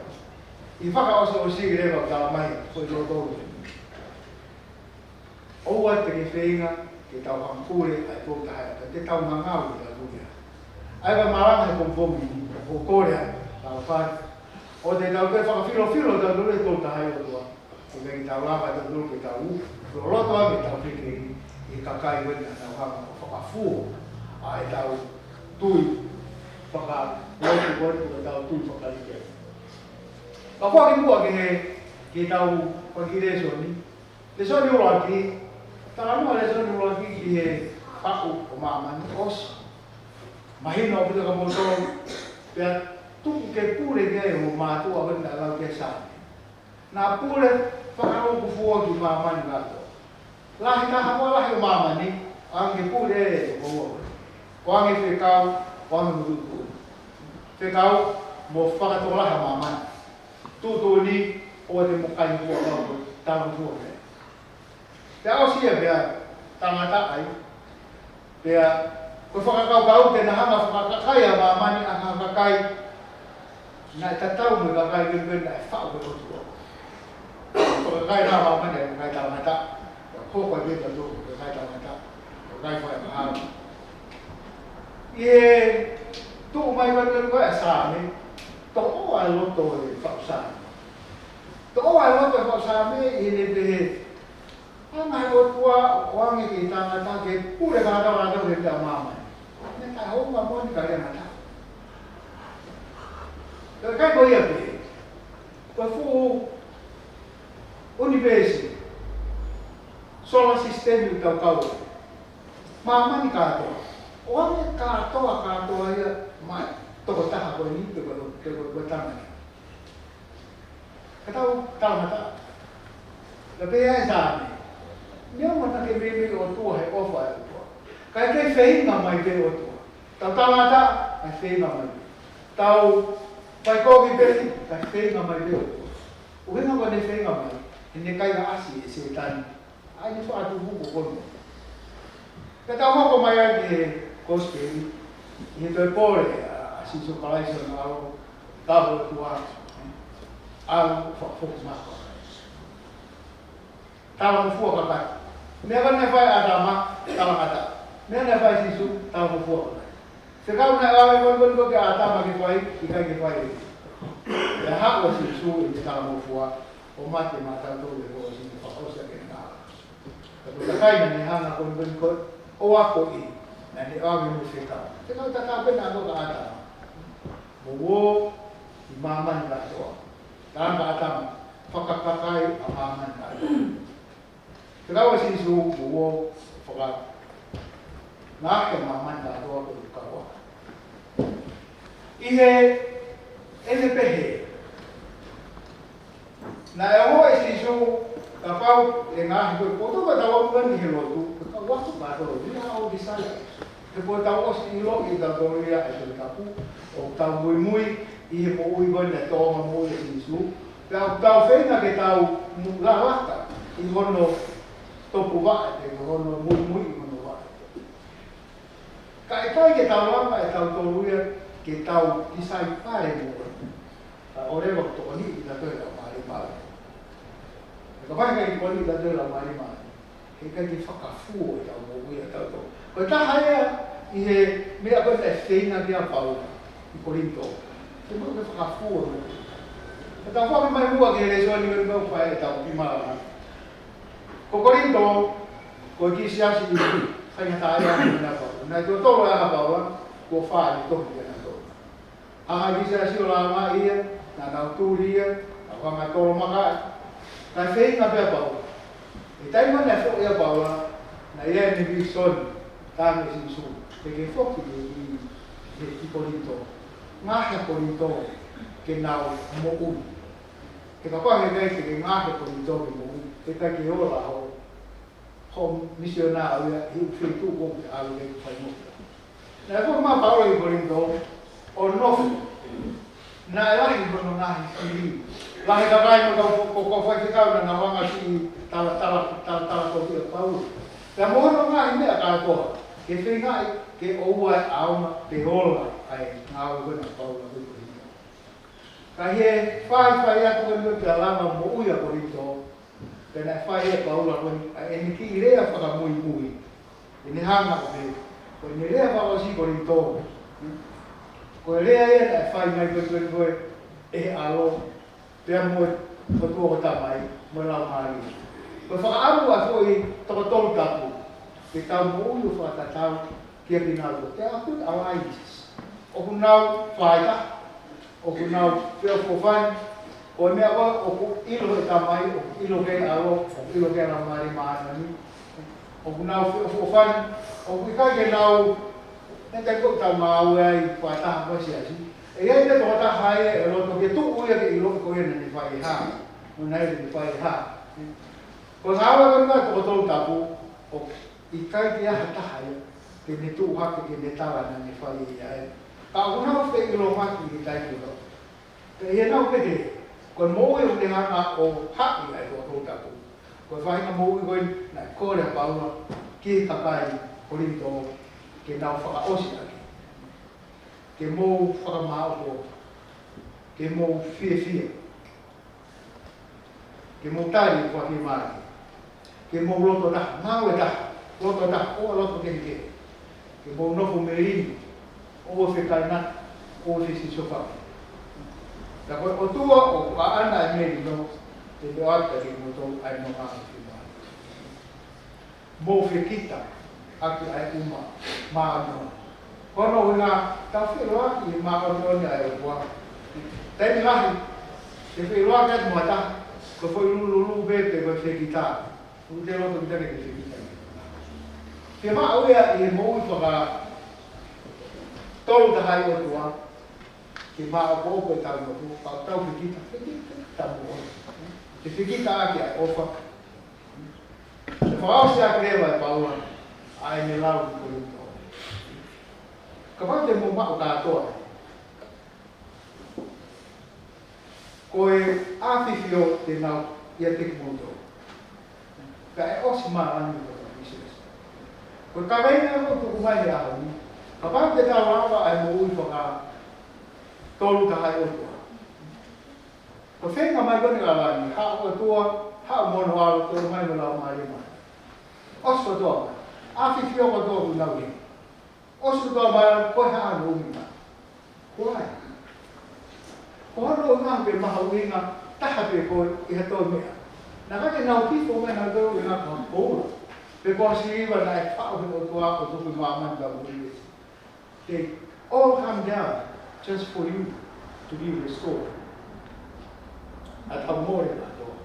[SPEAKER 1] i whaka oso o sigi rewa tau mai, ko i tō tolo. Oua te ke whenga, ke tau hampure ai tō taha, te tau mangau ki tau tui. Ai wa maranga he kompomi, o kore tau whai. O te tau te whakawhiro tau nure tō tahai o tua. O me ki tau lava tau nure ki tau u. Ko roto ame tau whike i kakai wena tau hanga o whakafuo. A e tau tui whakalotu koetu o tau tui whakalike. Ka whaki mua ke tau whakireso ni. Te soni ula ki, tala mua le soni ula ki he whaku o mamani os. Mahina o pita ka moto pia tuku ke pure ke o mātua wenda lau ke sāne. Nā pure whakaro ku fua ki māmani kato. Lahi taha mua lahi o māmani, ange pure e o ua. Ko ange whekau, ko ange mututu. Whekau, mo whakato lahi o māmani. Tūtū ni, o te mokai fua kau, tāma fua ke. Pea o sia pea, tangata ai, pea, ko whakakau kau te nahanga whakakai a māmani, a whakakai, nai tatau me kakai gwen nai whao ke otua. Ko kakai nā mamani e kakai tāmata. Ko koe beta tō ke kakai tāmata. Ko kakai whae mahara. I e tō mai wai koe a sāme, tō o ai loto e whao sāme. Tō o ai loto e whao sāme i ne pehe. Angai otua o ange ki tāmata ke pure kātau rātau ke tā mamani. Ne kai honga moni ka rea mata. Ka kai ko ia pe. Ko fu university. Solar system u kau. Mamani kato. O ane kato ia mai toko taha ko ni ko tama. Ka tau mata. Ka pe ai sa. Neo mata ke me o tua he ofa e tua. Kai ke whenga mai te o tua. Tau tamata, ai whenga mai. Tau pai koki peri, kai whenga mai te o tua. O henga ko ne whenga mai, he ne kai na asi e se tani. Ai ne whaatu huko kono. Ka tau hoko mai ai ki he koskeri, i he toi pore a siso kalaisa na aro, tabo e tua, aro whakfoko mako. Tala mo fua kakai. Mea ka ne whai atama, tala kata. Mea ne whai sisu, tala mo fua kakai. Se kau ne awe kon ke atama ke whai, i kai ke whai. E hako sisu i te tala mo fua, o mate mātātou e hoa si te whakosa ke ngāra. Kato takai na ne hanga kon o ako i, na ne awe mo se kau. Se kau tatapena ango ka atama. Mo wo, i mamani ka toa. Tanga atama, whakakakai a mamani ka toa. Te kaua sisu uo whaka ngāke mamani ka toa ko kaua. I he pehe. Na e hoa sisu ka pau e ngāhi koe poto ka tawa mwani he lotu, ka watu mātoro, ni hao disaya. Te koe tau osi i lo i ka toria e te kapu, o tau mui i he po ui wani e tōma mui e sisu. Tau whenga ke tau rāwaka i hono topu wae, te hono mui i hono wae. Ka e kai ke tau lama e tau toruia ke tau kisai pare mua. O rewa toko ni i ta toi tau pare pare. Ka vai ka I poli la de la mari mai. Ke ka ki whakafu ta mo ui a tau. Ko ta haia I he mea koe te whenga kia pau I Korinto. Te mo ke whakafu o mo. E tau whaka mai mua ke re soa ni wenu kau whae e tau pimara. Ko Korinto, ko ki siasi I ki, whainga tae a mena pau. Nai tō tōro a pau, ko whae I tohi ana tō. Aha ki siasi o la ma ia, na nau tūri ia, na whanga tōro maka. Kai whenga pia pau. E taima na whok ia pau, na ia ni vi soni, tāme si su. Te ke whoki I Korinto. Ngāhe Korinto, ke nau mo ui. Ke kapahe kai te ke ngāhe Korinto ke mo ui. Te kai ke ora ho misionā ia I whi tū kōki alu ke whai mo. Nā e mā paura I Korinto, o nofu. Nā e lahi kono ngāhe whiri. Lahi ka kai mo ko whai te kau na wanga si tala kōki a paura. Ka mohono ngāhe mea kātoa. Ke whengai, ke oua e auma, te rola ai ngāwe wena paula hui Korinto. Ka he whai atu wenu te alama mo ui a Korinto, pena e whai e paula wenu, e ni ki rea whaka mui. E ni hanga o te, ko ni rea whaka si Korinto. Ko e rea e na e whai mai koe e alo, pia mo o tua o tamai, mo lau mari. Ko whaka amu a fo I tokotolu tapu, ke tau mo ui o whakatatau, kia ki nau te aku awai Jesus. O ku nau whaita, o ku nau whio whawhani, o e mea koe, o ku ilo e tamai, o ku ilo kei alo, o ku ilo kei alo maari maanani, o ku nau whio whawhani, o ku ikai ke nau, ne kai kuk tau mau e ai whaitaha koe si asi. E iai te tohata hae e roto ke tu uia ke ilo koe na ni whai ha, o nei ni whai ha. Ko hawa kanga tokotolu tapu, o ikai te aha tahaia, ke ne tu hake ke ne tawa na ne whai ai. Ka unau whi ilo maki I tai kiro. Ke ia nau pehe, koe moe o te hanga o haki ai tokotolu tapu. Koe whainga moe koe na kore a paula, ki kakai Korinto, ke nau whakaosi ake. Ke mou whakamao ko, ke mou fia. Ke mou tari kua ki maari. Ke mou loto taha, ngau e taha, loto taha, o loto ke. Ke mou nofu merini, o whekai nata, o whisi sofaki. Ta koe o tua o ka ana e meri no, te te ata ki mo tau ai no maa ki maari. Mou whekita, aki ai uma, maa no. Kono winga, tau whiroaki I maa oni ai o kua. Tēni lahi, te whiroaki atu mua taha, ko foi lulu bete ko whekita. Un te roto ki tene ke whekita. Ke maa uia I mo ui whaka tolu tahai o tua, ke maa o kooko e tau motu, pa tau whekita, tau mo. Te whekita aki ai ofa. Te whaosi aki rewa e paua, ai me lau ki Korinto. Ka whau te mo mao kātoa. Koe āwhiwhio te nau ia te kimoto. Ka e osi maa anu ko ta business. Koe ka weina ko tuku mai e ahu. Ka whau te tau rawa ai mo ui whaka tolu tahai o tua. Ko whenga mai kone ka wani, ha o tua, ha o mono alo tolu mai mo lau maari mai. Osi ko toa mai. Āwhiwhio ko toa ku nau hei. Osi ko toa mai, koe ha anu umi mai. Koe. Ko haro ngā pe maha uinga taha pe ko I hato mea. Nā kake nau kifo mea nā tau I ngā kua koura. Pe kua siriwa nā e whao he o tua o tuku māman ka uri. They all come down just for you to be restored. A tau mōre nā toa.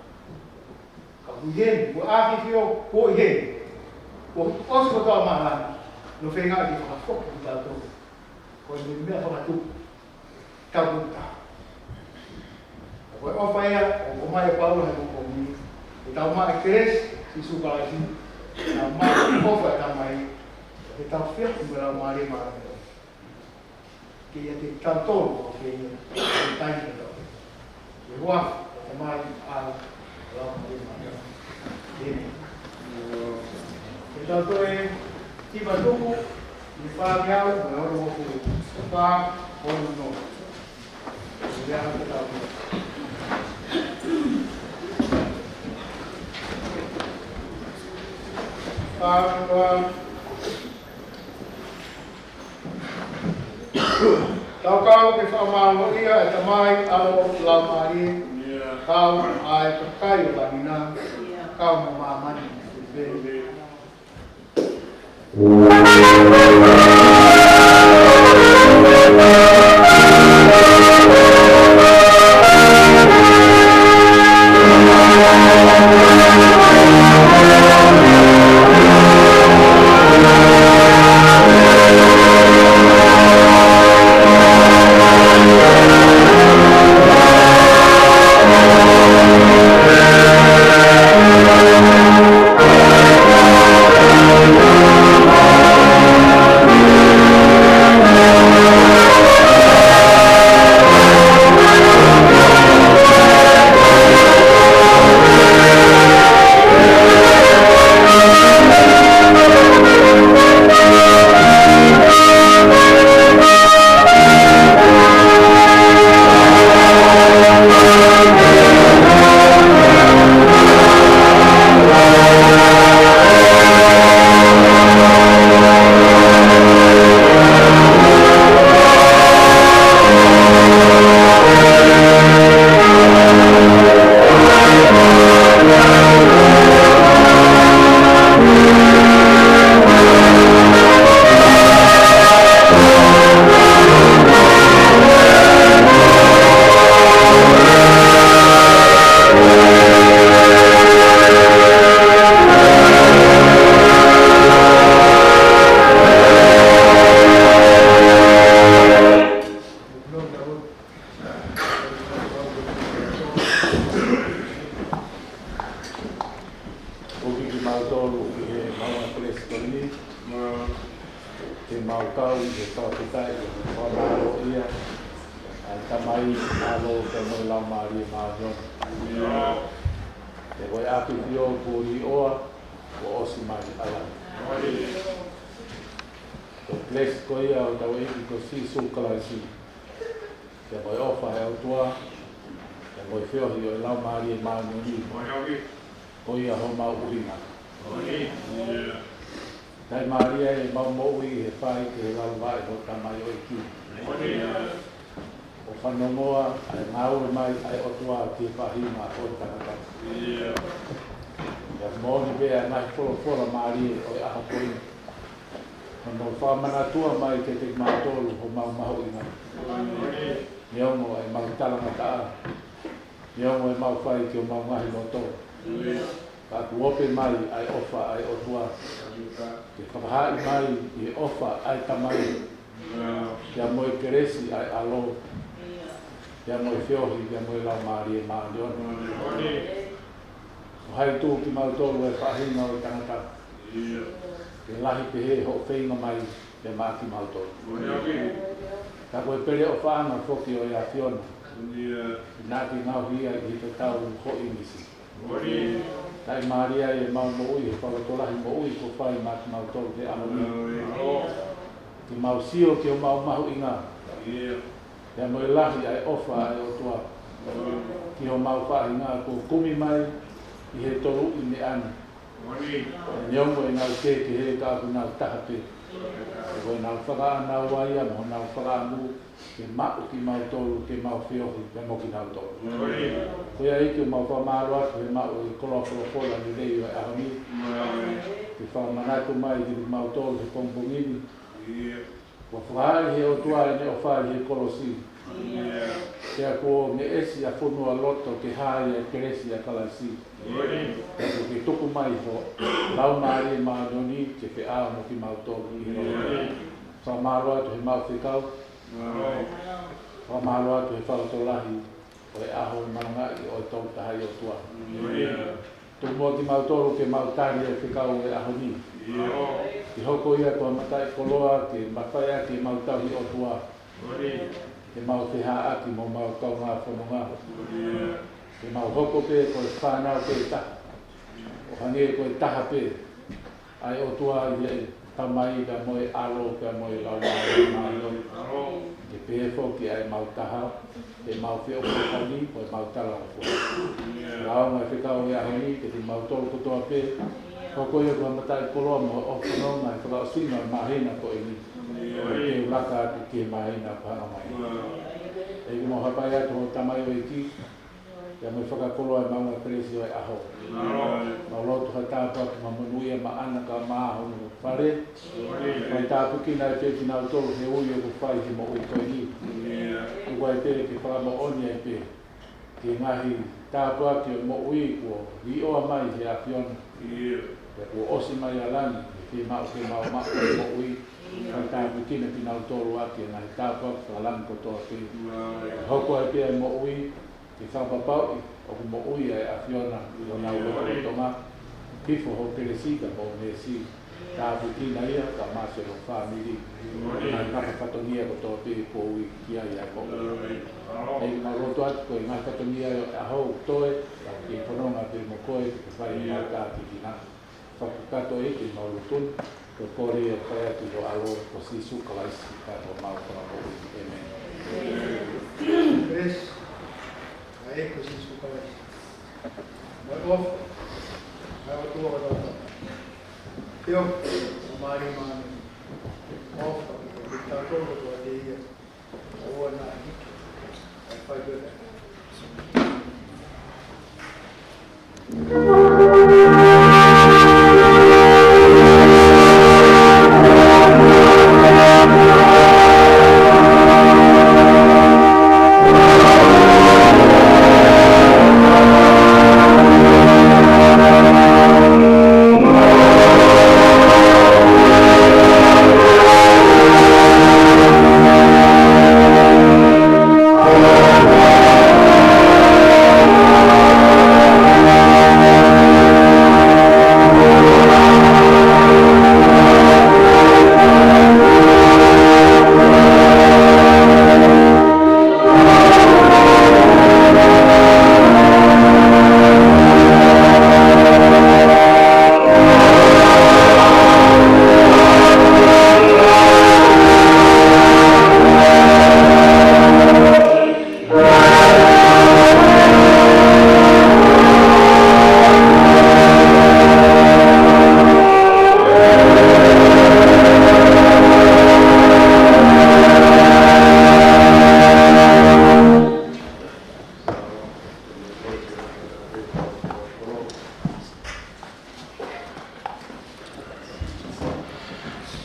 [SPEAKER 1] Ka huihen, ko āki whio, ko ihen. Ko osi ko toa mahana. No whenga ki whakafoki ki tātou. Ko ni mea whakatuku. Tau kuta. Koe ofa ea, o mai e paula he kuko mi. E tau mai keres, si sukalasi. Nā mai ofa e tamai. E tau whiaku me rau maari maari. Ke ia te tau tolu o ke ia. E taini e tau. E hua, e mai ala. Rau maari maari. E tau toe, tima tuku, I whāmiau, me oro moku. Whā, oro no. E ia te tau. Tau kau ke whamāmoria e tamai alo lau maari. Kau ai kakai o langina. Kau ma mamani. Sio ke o mau inga. Ya mo lahi ai ofa ai o tua. Ki o mau fa inga ko kumi mai I he toru I me ani. Nyongo e ngau ke he ka ku ngau tahape. Ko ngau whaka nau waia mo ngau whaka mu ke mau ki mau toru ke mau whiohi ke mo ki ngau toru. Ko ia I ke mau whamarua ke mau I kolo kola ni rei wa ahami. Ke whamanako mai ki mau toru ke pompongini. Wa whaari he o tuare ne o whaari he kolosi. Kea ko me esi a whonua loto ke hae e keresi a kalasi. Eko ke tuku mai ho, lau maari e maadoni ke whi ao mo ki mautoru I hiro. Wha marua to he mau whikau. Wha marua to he whalatolahi o e aho e marangai o e tau tahai o tua. Tuku mua ki mautoru ke mautari e whikau e aho ni. Ki hoko ia kua matai koloa ke mawhai ke mautahi o tua. Ke mau whiha aki mo mau kau ngā whanonga. Ke mau hoko pe ko e whanau pe taha. O hange ko e taha pe. Ai o tua I e tamai ka mo e alo ka mo e lau mai. Ke pe fo ki ai mau taha. Ke mau whio ko kani ko e mau tala o fo. Lau mai whikau e ahoni ke te mau tolu kutoa pe.
[SPEAKER 3] ko yo ko mata ko lo mo o no na ko o sino mahina ko ini ke laka ke mahina pa mai e mo ha pa ya to tamai o iki ya me faka ko ai manga presio ai aho ma lo to ta pa ma manuia ma ana ka ma ho no pare ko ta pu ki na te na to he o yo ko fai mo o ko ni ko ai te ki pa mo oni ai pe ki ngahi ta pa ki mo ui ko i o mai he a fiona ya ko osi mai alani ki ma mo ui ka ta pu ki na tina to ro ati na ta pa alan ko to ki ho ko ai pe mo ui ki fa papa o mo ui a fiona o na o to ma ki fo ho Teresita mo me si ta pu ki na ia ka ma se lo family na ka fa to nia ko to pe ko ui ki ai a ko e ma ro to at ko ma ka to nia a ho to e ki fono ma pe mo ko e fa i ma ka ki na fa ka to e ki ma lo tun ko ko re e fa ti lo alo ko si su ka lai si ka to ma ko ko amen
[SPEAKER 1] Grace, a ecco si su calais. Ma dopo, ma dopo dopo. Io, mari mani, offro, che sta tutto a dire, ora, fai bene.